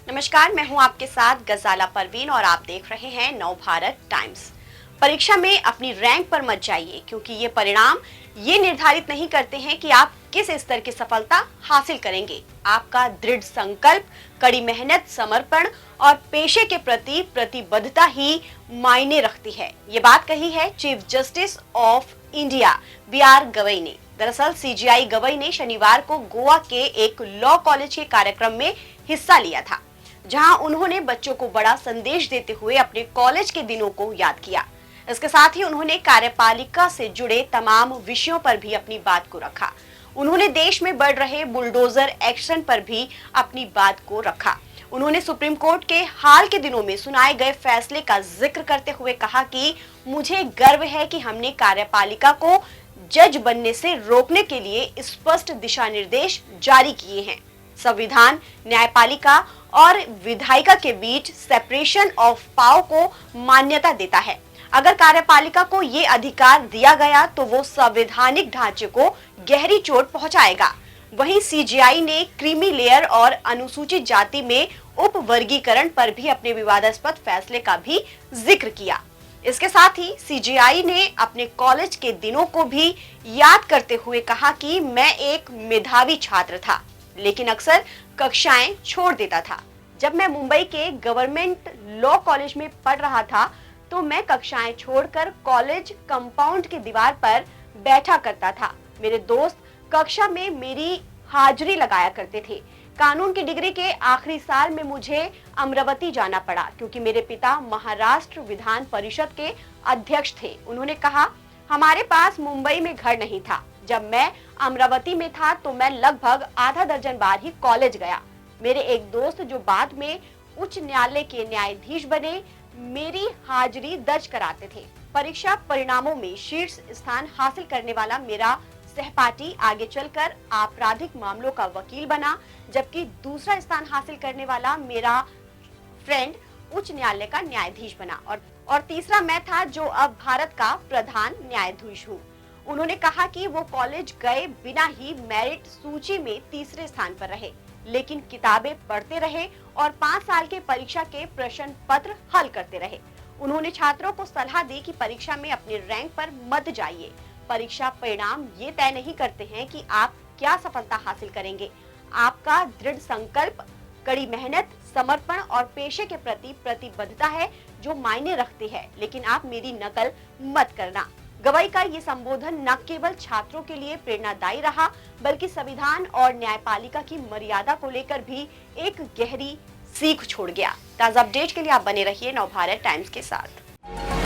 नमस्कार, मैं हूं आपके साथ गजाला परवीन और आप देख रहे हैं नव भारत टाइम्स। परीक्षा में अपनी रैंक पर मत जाइए, क्योंकि ये परिणाम ये निर्धारित नहीं करते हैं कि आप किस स्तर की सफलता हासिल करेंगे। आपका दृढ़ संकल्प, कड़ी मेहनत, समर्पण और पेशे के प्रति प्रतिबद्धता ही मायने रखती है। ये बात कही है chief justice of India BR. Gavai ने। दरअसल सीजेआई गवई ने शनिवार को गोवा के एक लॉ कॉलेज के कार्यक्रम में हिस्सा लिया था, जहां उन्होंने बच्चों को बड़ा संदेश देते हुए अपने कॉलेज के दिनों को याद किया। इसके साथ ही उन्होंने कार्यपालिका से जुड़े तमाम विषयों पर भी अपनी बात को रखा। उन्होंने देश में बढ़ रहे बुलडोजर एक्शन पर भी अपनी बात को रखा। उन्होंने सुप्रीम कोर्ट के हाल के दिनों में सुनाए गए फैसले का जिक्र करते हुए कहा कि मुझे गर्व है कि हमने कार्यपालिका को जज बनने से रोकने के लिए स्पष्ट दिशा निर्देश जारी किए हैं। संविधान न्यायपालिका और विधायिका के बीच सेपरेशन ऑफ पावर को मान्यता देता है। अगर कार्यपालिका को ये अधिकार दिया गया तो वो संवैधानिक ढांचे को गहरी चोट पहुंचाएगा। वहीं सीजेआई ने क्रीमी लेयर और अनुसूचित जाति में उप वर्गीकरण पर भी अपने विवादास्पद फैसले का भी जिक्र किया। इसके साथ ही सीजेआई ने अपने कॉलेज के दिनों को भी याद करते हुए कहा कि मैं एक मेधावी छात्र था, लेकिन अक्सर कक्षाएं छोड़ देता था। जब मैं मुंबई के गवर्नमेंट लॉ कॉलेज में पढ़ रहा था तो मैं कक्षाएं छोड़कर कॉलेज कंपाउंड की दीवार पर बैठा करता था। मेरे दोस्त कक्षा में मेरी हाजिरी लगाया करते थे। कानून की डिग्री के आखिरी साल में मुझे अमरावती जाना पड़ा, क्योंकि मेरे पिता महाराष्ट्र विधान परिषद के अध्यक्ष थे। उन्होंने कहा, हमारे पास मुंबई में घर नहीं था। जब मैं अमरावती में था तो मैं लगभग आधा दर्जन बार ही कॉलेज गया। मेरे एक दोस्त जो बाद में उच्च न्यायालय के न्यायाधीश बने, मेरी हाजिरी दर्ज कराते थे। परीक्षा परिणामों में शीर्ष स्थान हासिल करने वाला मेरा सहपाठी आगे चलकर आपराधिक मामलों का वकील बना, जबकि दूसरा स्थान हासिल करने वाला मेरा फ्रेंड उच्च न्यायालय का न्यायाधीश बना और तीसरा मैं था जो अब भारत का प्रधान न्यायाधीश हूँ। उन्होंने कहा कि वो कॉलेज गए बिना ही मेरिट सूची में तीसरे स्थान पर रहे, लेकिन किताबें पढ़ते रहे और 5 साल के परीक्षा के प्रश्न पत्र हल करते रहे। उन्होंने छात्रों को सलाह दी कि परीक्षा में अपने रैंक पर मत जाइए। परीक्षा परिणाम ये तय नहीं करते हैं कि आप क्या सफलता हासिल करेंगे। आपका दृढ़ संकल्प, कड़ी मेहनत, समर्पण और पेशे के प्रति प्रतिबद्धता है जो मायने रखती है, लेकिन आप मेरी नकल मत करना। गवई का ये संबोधन न केवल छात्रों के लिए प्रेरणादायी रहा, बल्कि संविधान और न्यायपालिका की मर्यादा को लेकर भी एक गहरी सीख छोड़ गया। ताजा अपडेट के लिए आप बने रहिए नव भारत टाइम्स के साथ।